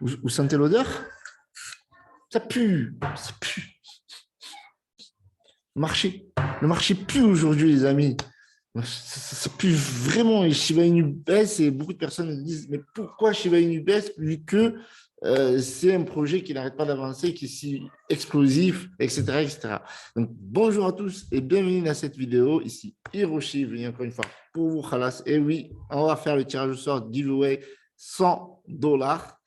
Vous sentez l'odeur? Ça pue. Ça pue. Le marché pue aujourd'hui, les amis. Ça pue vraiment. Et Shiba Inu baisse et beaucoup de personnes me disent, mais pourquoi Shiba Inu baisse vu que c'est un projet qui n'arrête pas d'avancer, qui est si explosif, etc., etc. Donc, bonjour à tous et bienvenue dans cette vidéo. Ici, Hiroshi, venu encore une fois pour vous, Khalas. Et oui, on va faire le tirage au sort giveaway $100.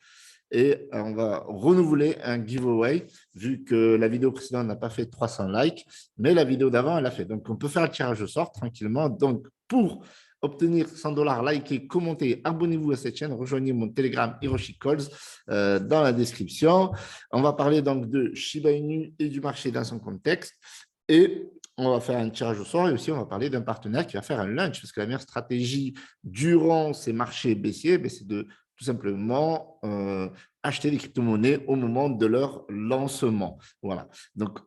Et on va renouveler un giveaway vu que la vidéo précédente n'a pas fait 300 likes, mais la vidéo d'avant, elle a fait. Donc, on peut faire le tirage au sort tranquillement. Donc, pour obtenir $100, likez, commentez, abonnez-vous à cette chaîne, rejoignez mon Telegram Hiroshi Calls dans la description. On va parler donc de Shiba Inu et du marché dans son contexte. Et on va faire un tirage au sort et aussi on va parler d'un partenaire qui va faire un lunch parce que la meilleure stratégie durant ces marchés baissiers, c'est de tout simplement acheter des crypto-monnaies au moment de leur lancement. Voilà. Donc,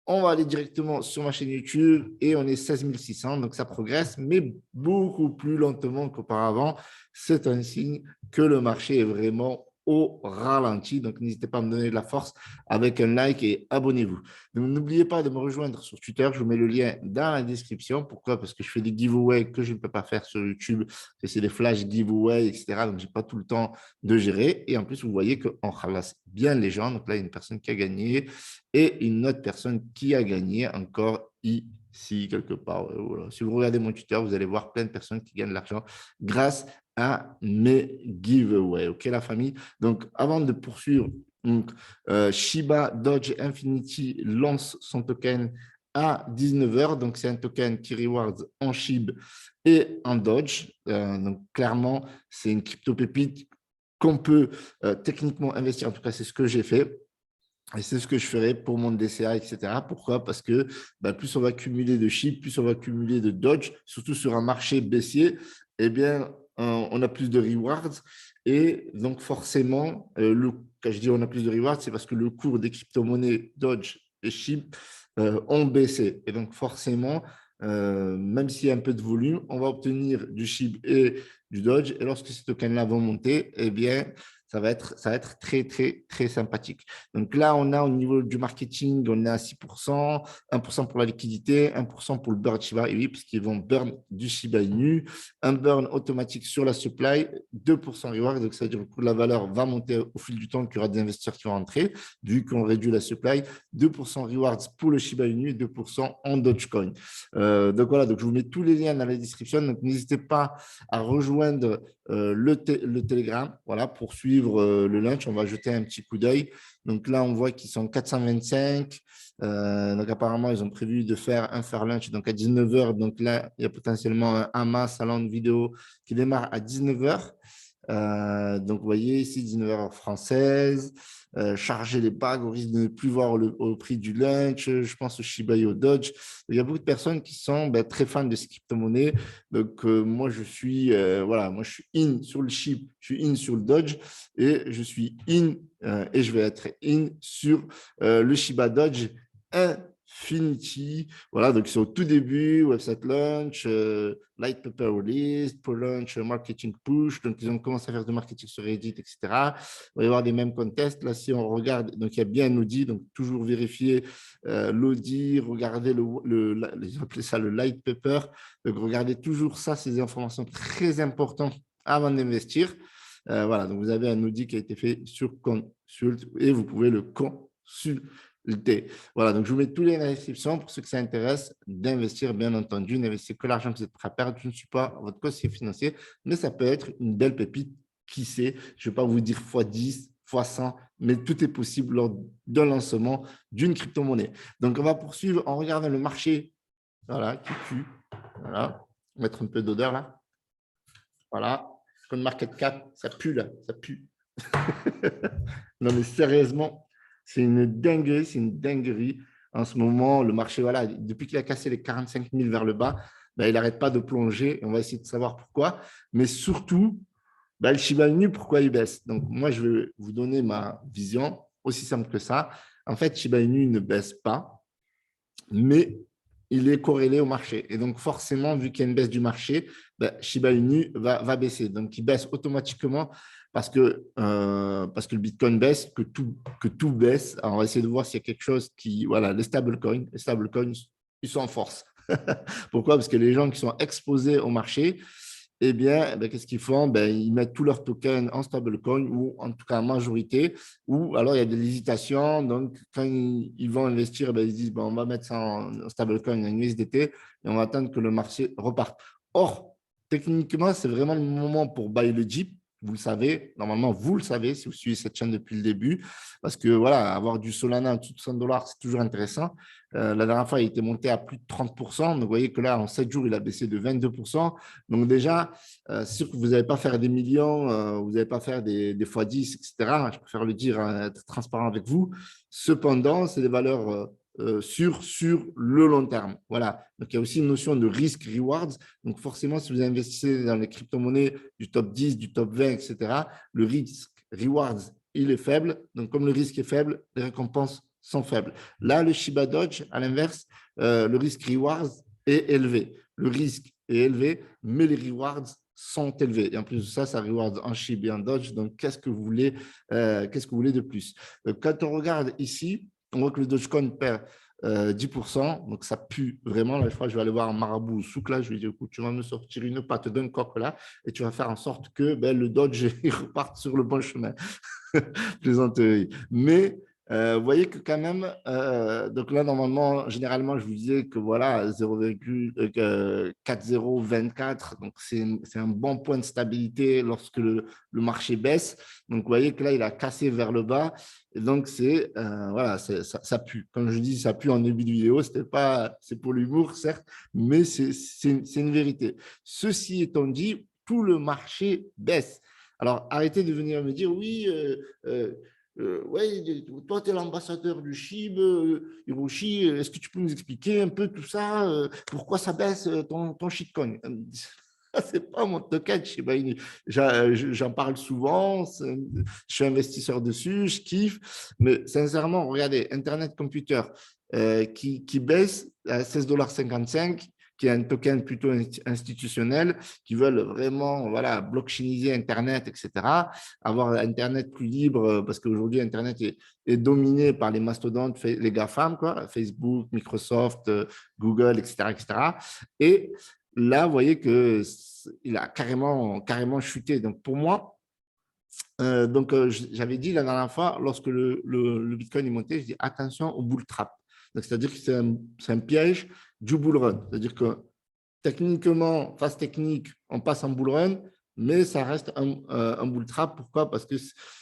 on va aller directement sur ma chaîne YouTube et on est 16 600, donc ça progresse, mais beaucoup plus lentement qu'auparavant. C'est un signe que le marché est vraiment au ralenti. Donc, n'hésitez pas à me donner de la force avec un like et abonnez-vous. Donc, n'oubliez pas de me rejoindre sur Twitter. Je vous mets le lien dans la description. Pourquoi? Parce que je fais des giveaways que je ne peux pas faire sur YouTube. C'est des flash giveaways, etc. Donc, je n'ai pas tout le temps de gérer. Et en plus, vous voyez qu'on ralasse bien les gens. Donc là, il y a une personne qui a gagné et une autre personne qui a gagné encore ici, quelque part. Voilà. Si vous regardez mon Twitter, vous allez voir plein de personnes qui gagnent de l'argent grâce à mes giveaways. OK, la famille? Donc, avant de poursuivre, donc, Shiba Doge Infinity lance son token à 19h. Donc, c'est un token qui rewards en SHIB et en Doge. Donc, clairement, c'est une crypto-pépite qu'on peut techniquement investir. En tout cas, c'est ce que j'ai fait. Et c'est ce que je ferai pour mon DCA, etc. Pourquoi? Parce que plus on va cumuler de SHIB, plus on va cumuler de Doge, surtout sur un marché baissier, eh bien, on a plus de rewards. Et donc, forcément, quand je dis on a plus de rewards, c'est parce que le cours des crypto-monnaies Doge et SHIB ont baissé. Et donc, forcément, même s'il y a un peu de volume, on va obtenir du SHIB et du Doge. Et lorsque ces tokens-là vont monter, eh bien, ça va être très, très, très sympathique. Donc là, on a au niveau du marketing, on est à 6%, 1% pour la liquidité, 1% pour le burn Shiba, et oui, puisqu'ils vont burn du Shiba Inu, un burn automatique sur la supply, 2% reward, donc ça veut dire que le coût de la valeur va monter au fil du temps qu'il y aura des investisseurs qui vont entrer, vu qu'on réduit la supply, 2% rewards pour le Shiba Inu et 2% en Dogecoin. Donc voilà, donc je vous mets tous les liens dans la description, donc n'hésitez pas à rejoindre le Telegram, voilà, pour suivre le lunch. On va jeter un petit coup d'œil. Donc là, on voit qu'ils sont 425. Donc apparemment, ils ont prévu de faire un fair lunch donc à 19h. Donc là, il y a potentiellement un mass salon de vidéo qui démarre à 19h. Donc, vous voyez ici, 19h française, charger les bagues au risque de ne plus voir au prix du lunch. Je pense au Shiba et au Dodge. Il y a beaucoup de personnes qui sont très fans de ces crypto-monnaies. Donc, moi, je suis in sur le SHIB, je suis in sur le Dodge et je suis in et je vais être in sur le Shiba Dodge Infinity. Voilà, donc ils sont au tout début, website launch, light paper release, pour launch, marketing push. Donc, ils ont commencé à faire du marketing sur Reddit, etc. Il va y avoir des mêmes contests. Là, si on regarde, donc il y a bien un audit, donc toujours vérifier l'audit, regardez ils appellent ça le light paper. Donc, regardez toujours ça, ces informations très importantes avant d'investir. Voilà, donc vous avez un audit qui a été fait sur Consult et vous pouvez le consulter. Voilà, donc je vous mets tous les liens dans la description pour ceux que ça intéresse d'investir, bien entendu. N'investissez que l'argent que vous êtes prêt à perdre. Je ne suis pas votre conseiller financier, mais ça peut être une belle pépite. Qui sait? Je ne vais pas vous dire x10, x100, mais tout est possible lors d'un lancement d'une crypto-monnaie. Donc, on va poursuivre en regardant le marché, voilà, qui pue. Voilà, mettre un peu d'odeur là. Voilà, comme market cap, ça pue là, ça pue. Non, mais sérieusement, c'est une dinguerie. En ce moment, le marché, voilà, depuis qu'il a cassé les 45 000 vers le bas, il n'arrête pas de plonger. On va essayer de savoir pourquoi. Mais surtout, le Shiba Inu, pourquoi il baisse? Donc, moi, je vais vous donner ma vision, aussi simple que ça. En fait, Shiba Inu ne baisse pas, mais il est corrélé au marché. Et donc, forcément, vu qu'il y a une baisse du marché, ben, Shiba Inu va baisser. Donc, il baisse automatiquement parce que le Bitcoin baisse, que tout baisse. Alors, on va essayer de voir s'il y a quelque chose qui… Voilà, les stablecoins, ils sont en force. Pourquoi? Parce que les gens qui sont exposés au marché, eh bien, qu'est-ce qu'ils font? Ils mettent tous leurs tokens en stablecoin ou en tout cas en majorité, ou alors il y a de l'hésitation. Donc, quand ils vont investir, ils se disent, on va mettre ça en stablecoin, en USDT, et on va attendre que le marché reparte. Or, techniquement, c'est vraiment le moment pour buy le Jeep. Vous le savez, normalement, vous le savez si vous suivez cette chaîne depuis le début, parce que voilà, avoir du Solana en dessous de 100 dollars, c'est toujours intéressant. La dernière fois, il était monté à plus de 30%. Donc, vous voyez que là, en 7 jours, il a baissé de 22%. Donc, déjà, c'est sûr que vous n'allez pas faire des millions, vous n'allez pas faire des fois 10, etc. Je préfère le dire, être transparent avec vous. Cependant, c'est des valeurs sûres sur le long terme. Voilà. Donc, il y a aussi une notion de risk-rewards. Donc, forcément, si vous investissez dans les crypto-monnaies du top 10, du top 20, etc., le risk-rewards, il est faible. Donc, comme le risque est faible, les récompenses sont faibles. Là, le Shiba Dodge, à l'inverse, le risk-rewards est élevé. Le risque est élevé, mais les rewards sont élevés. Et en plus de ça, ça reward en Shiba et en Dodge. Donc, qu'est-ce que vous voulez de plus? Quand on regarde ici, on voit que le Dogecoin perd 10%. Donc, ça pue vraiment. Là, je crois que je vais aller voir un marabout souk là. Je vais dire, écoute, tu vas me sortir une patte d'un coq là et tu vas faire en sorte que le Dodge reparte sur le bon chemin. Plaisanterie. Mais vous voyez que quand même, donc là, normalement, généralement, je vous disais que voilà, 0,4024, donc c'est un bon point de stabilité lorsque le marché baisse. Donc, vous voyez que là, il a cassé vers le bas. Et donc, voilà, ça pue. Comme je dis, ça pue en début de vidéo. C'est pour l'humour, certes, mais c'est une vérité. Ceci étant dit, tout le marché baisse. Alors, arrêtez de venir me dire, oui, ouais, toi, tu es l'ambassadeur du SHIB, Hiroshi, est-ce que tu peux nous expliquer un peu tout ça? Pourquoi ça baisse ton shitcoin? C'est pas mon token Shiba Inu. J'en parle souvent, je suis investisseur dessus, je kiffe, mais sincèrement, regardez, Internet Computer qui baisse à 16,55 $, qui est un token plutôt institutionnel, qui veulent vraiment voilà, blockchainiser Internet, etc., avoir Internet plus libre, parce qu'aujourd'hui, Internet est dominé par les mastodontes, les GAFAM, quoi, Facebook, Microsoft, Google, etc., etc. Et là, vous voyez qu'il a carrément chuté. Donc, pour moi, j'avais dit la dernière fois, lorsque le Bitcoin est monté, je dis attention au bull trap. C'est-à-dire que c'est un piège du bull run. C'est-à-dire que techniquement, phase technique, on passe en bull run, mais ça reste un bull trap. Pourquoi? Parce que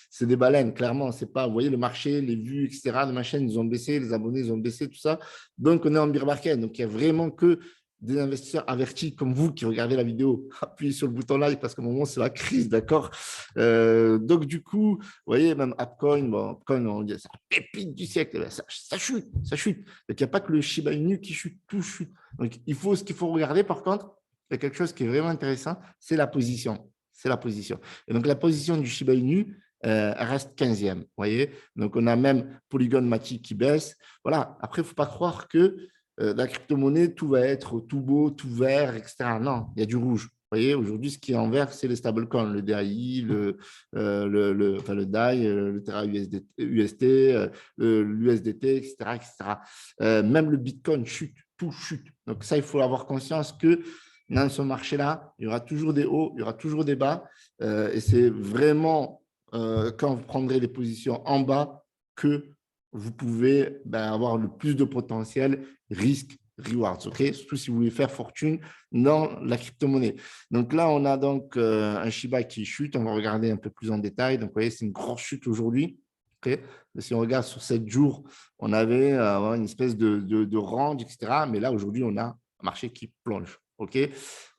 c'est des baleines, clairement. C'est pas, vous voyez, le marché, les vues, etc., de ma chaîne, ils ont baissé, les abonnés, ils ont baissé, tout ça. Donc, on est en bear market. Donc, il n'y a vraiment que des investisseurs avertis comme vous qui regardez la vidéo, appuyez sur le bouton like parce qu'au moment, c'est la crise, d'accord? Donc, du coup, vous voyez, même Upcoin, Upcoin, on dit c'est la pépite du siècle, ça chute, ça chute. Donc, il n'y a pas que le Shiba Inu qui chute, tout chute. Donc, ce qu'il faut regarder, par contre, il y a quelque chose qui est vraiment intéressant, c'est la position. C'est la position. Et donc, la position du Shiba Inu reste 15e, vous voyez? Donc, on a même Polygon Matic qui baisse. Voilà. Après, il ne faut pas croire que la crypto-monnaie, tout va être tout beau, tout vert, etc. Non, il y a du rouge. Vous voyez, aujourd'hui, ce qui est en vert, c'est les stablecoins, le DAI, le DAI, le Terra UST, l'USDT, etc., etc. Même le Bitcoin chute, tout chute. Donc ça, il faut avoir conscience que dans ce marché-là, il y aura toujours des hauts, il y aura toujours des bas. Et c'est vraiment quand vous prendrez les positions en bas que vous pouvez avoir le plus de potentiel risque rewards, ok? Surtout si vous voulez faire fortune dans la crypto-monnaie. Donc là, on a donc un Shiba qui chute. On va regarder un peu plus en détail. Donc, vous voyez, c'est une grosse chute aujourd'hui. Okay. Si on regarde sur 7 jours, on avait une espèce de range, etc. Mais là, aujourd'hui, on a un marché qui plonge. Ok,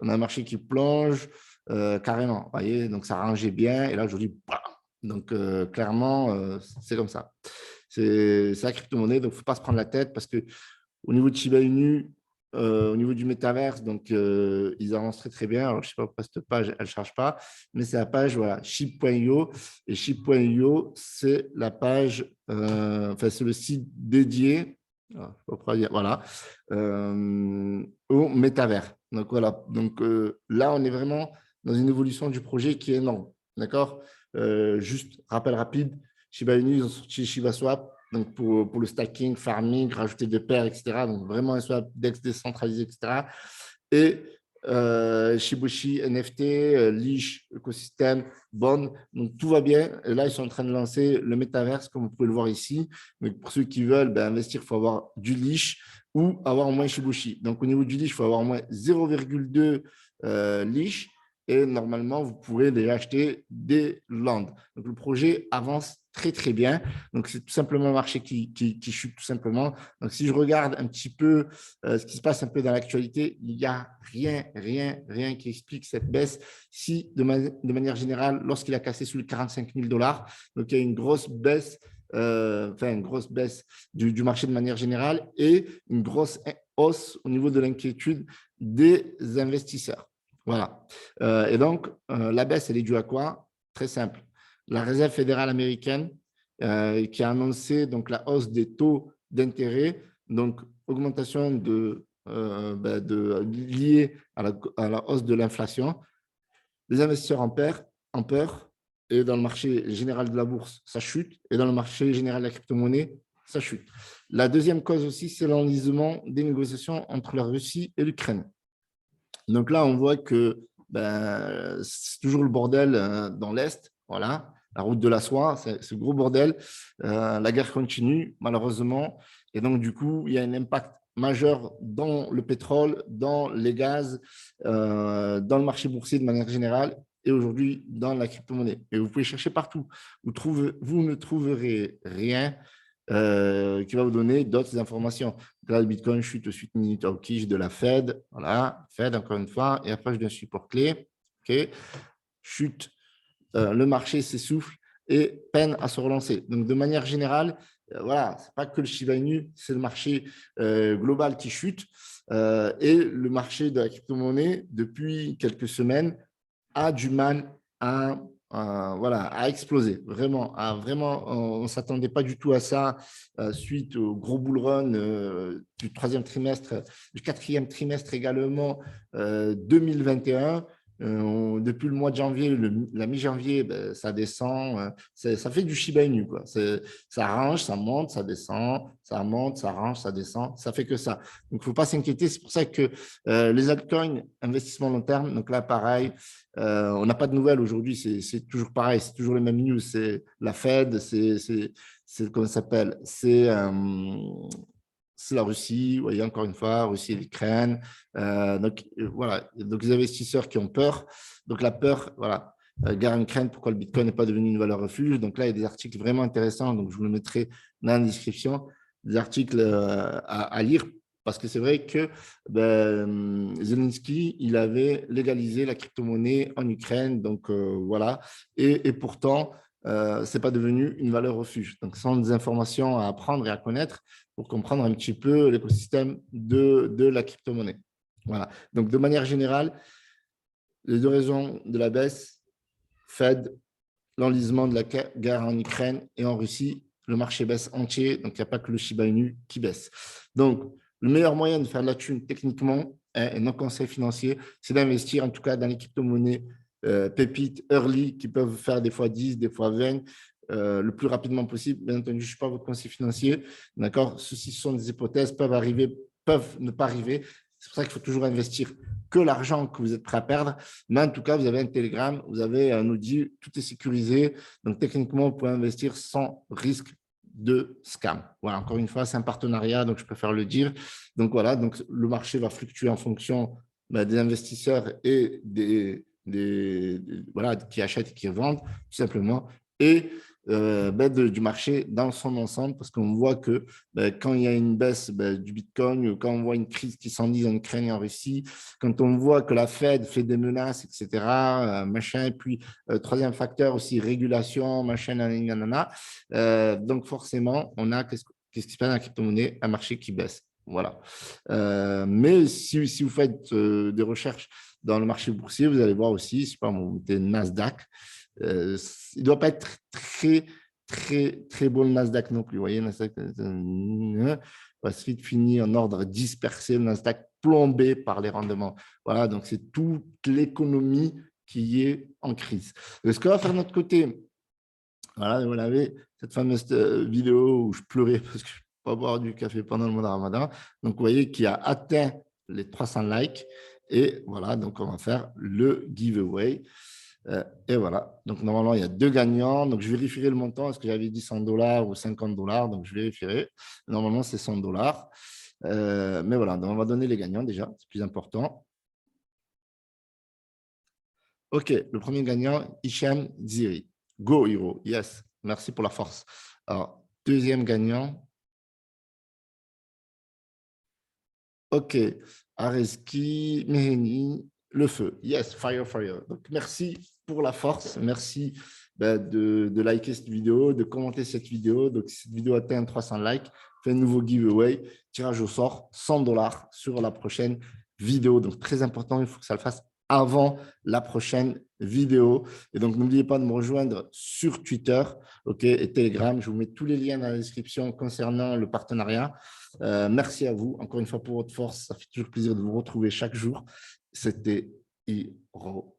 on a un marché qui plonge carrément. Vous voyez, donc ça rangeait bien. Et là, aujourd'hui, bam. Donc clairement, c'est comme ça. C'est la crypto-monnaie, donc il ne faut pas se prendre la tête parce que au niveau de Shiba Inu, au niveau du métaverse, donc ils avancent très très bien. Alors, je ne sais pas pourquoi cette page, elle ne charge pas, mais c'est la page voilà, ship.io. Et ship.io, c'est la page, enfin, c'est le site dédié Ah, faut pas dire, voilà, au métavers. Donc voilà, donc là, on est vraiment dans une évolution du projet qui est énorme. D'accord. Juste rappel rapide, Shiba Inu, ils ont sorti Shiba Swap donc pour le stacking, farming, rajouter des paires, etc. Donc vraiment un swap DEX décentralisé, etc. Et Shibushi, NFT, Leash, écosystème, Bond. Donc tout va bien. Et là, ils sont en train de lancer le métaverse, comme vous pouvez le voir ici. Donc pour ceux qui veulent investir, il faut avoir du Leash ou avoir au moins Shibushi. Donc au niveau du Leash, il faut avoir au moins 0,2 Leash. Et normalement, vous pourrez déjà acheter des lands. Donc le projet avance très, très bien. Donc c'est tout simplement un marché qui chute tout simplement. Donc si je regarde un petit peu ce qui se passe un peu dans l'actualité, il n'y a rien qui explique cette baisse. Si, de manière générale, lorsqu'il a cassé sous les 45 000 $, donc il y a une grosse baisse, une grosse baisse du marché de manière générale et une grosse hausse au niveau de l'inquiétude des investisseurs. Voilà. Et donc, la baisse, elle est due à quoi? Très simple. La Réserve fédérale américaine qui a annoncé donc, la hausse des taux d'intérêt, donc augmentation liée à la hausse de l'inflation. Les investisseurs en peur, et dans le marché général de la bourse, ça chute, et dans le marché général de la crypto-monnaie, ça chute. La deuxième cause aussi, c'est l'enlisement des négociations entre la Russie et l'Ukraine. Donc là, on voit que c'est toujours le bordel dans l'Est, voilà, la route de la soie, c'est ce gros bordel. La guerre continue, malheureusement, et donc du coup, il y a un impact majeur dans le pétrole, dans les gaz, dans le marché boursier de manière générale, et aujourd'hui dans la crypto-monnaie. Et vous pouvez chercher partout. Vous ne trouverez rien qui va vous donner d'autres informations. Là, le Bitcoin chute suite minute au quiche de la Fed. Voilà, Fed encore une fois. Et après, je donne support clé. OK. Chute, le marché s'essouffle et peine à se relancer. Donc, de manière générale, voilà, ce n'est pas que le Shiba Inu, c'est le marché global qui chute. Et le marché de la crypto-monnaie, depuis quelques semaines, a du mal à exploser. Vraiment, on ne s'attendait pas du tout à ça suite au gros bull run du troisième trimestre, du quatrième trimestre également 2021. Depuis le mois de janvier, la mi-janvier, ça descend, ça fait du Shiba Inu, quoi. Ça range, ça monte, ça descend, ça monte, ça range, ça descend, ça fait que ça. Donc, il ne faut pas s'inquiéter. C'est pour ça que les altcoins, investissement long terme, donc là, pareil, on n'a pas de nouvelles aujourd'hui, c'est toujours pareil, c'est toujours les mêmes news. C'est la Fed, comment ça s'appelle? C'est la Russie, vous voyez, encore une fois, Russie et l'Ukraine. Voilà, donc les investisseurs qui ont peur. Donc la peur, voilà, guerre en Ukraine, pourquoi le Bitcoin n'est pas devenu une valeur refuge. Donc là, il y a des articles vraiment intéressants, donc je vous le mettrai dans la description, des articles à lire, parce que c'est vrai que Zelensky, il avait légalisé la crypto-monnaie en Ukraine, donc voilà, et pourtant, ce n'est pas devenu une valeur refuge. Donc, ce sont des informations à apprendre et à connaître pour comprendre un petit peu l'écosystème de la crypto-monnaie. Voilà. Donc, de manière générale, les deux raisons de la baisse, Fed, l'enlisement de la guerre en Ukraine et en Russie, le marché baisse entier, donc il n'y a pas que le Shiba Inu qui baisse. Donc, le meilleur moyen de faire de la thune techniquement, et non conseil financier, c'est d'investir en tout cas dans les crypto-monnaies pépites, early, qui peuvent faire des fois 10, des fois 20, le plus rapidement possible. Bien entendu, je ne suis pas votre conseiller financier. D'accord. Ceci sont des hypothèses, peuvent ne pas arriver. C'est pour ça qu'il faut toujours investir que l'argent que vous êtes prêt à perdre. Mais en tout cas, vous avez un Telegram, vous avez un Audi, tout est sécurisé. Donc, techniquement, vous pouvez investir sans risque de scam. Voilà, encore une fois, c'est un partenariat, donc je préfère le dire. Donc, voilà, donc le marché va fluctuer en fonction des investisseurs et voilà, qui achètent et qui vendent, tout simplement. Et du marché dans son ensemble, parce qu'on voit que quand il y a une baisse du Bitcoin, ou quand on voit une crise qui s'enlise en Ukraine et en Russie, quand on voit que la Fed fait des menaces, etc., machin, et puis troisième facteur aussi, régulation, machin, nanana, donc forcément, on a, qu'est-ce qui se passe dans la crypto-monnaie? Un marché qui baisse. Voilà. Mais si vous faites des recherches dans le marché boursier, vous allez voir aussi, je sais pas, vous mettez Nasdaq, il ne doit pas être très, très, très beau le Nasdaq non plus. Vous voyez, Nasdaq, Wall Street finit en ordre dispersé, le Nasdaq plombé par les rendements. Voilà, donc c'est toute l'économie qui est en crise. Ce qu'on va faire de notre côté, voilà, vous l'avez, cette fameuse vidéo où je pleurais parce que je ne peux pas boire du café pendant le mois de Ramadan. Donc, vous voyez qu'il a atteint les 300 likes. Et voilà, donc on va faire le giveaway. Et voilà, donc normalement, il y a 2 gagnants. Donc, je vérifierai le montant. Est-ce que j'avais dit 100 $ ou 50 $? Donc, je vérifierai. Normalement, c'est 100 $. Mais voilà, donc on va donner les gagnants déjà. C'est plus important. OK, le premier gagnant, Hicham Ziri. Go, Hiro. Yes, merci pour la force. Alors, deuxième gagnant. OK, Areski, Meheni, le feu. Yes, fire, fire. Donc, merci pour la force. Merci de liker cette vidéo, de commenter cette vidéo. Donc, si cette vidéo atteint 300 likes, fais un nouveau giveaway. Tirage au sort, 100 $ sur la prochaine vidéo. Donc, très important, il faut que ça le fasse avant la prochaine vidéo. Et donc, n'oubliez pas de me rejoindre sur Twitter, OK, et Telegram. Je vous mets tous les liens dans la description concernant le partenariat. Merci à vous, encore une fois, pour votre force. Ça fait toujours plaisir de vous retrouver chaque jour. C'était Hiro.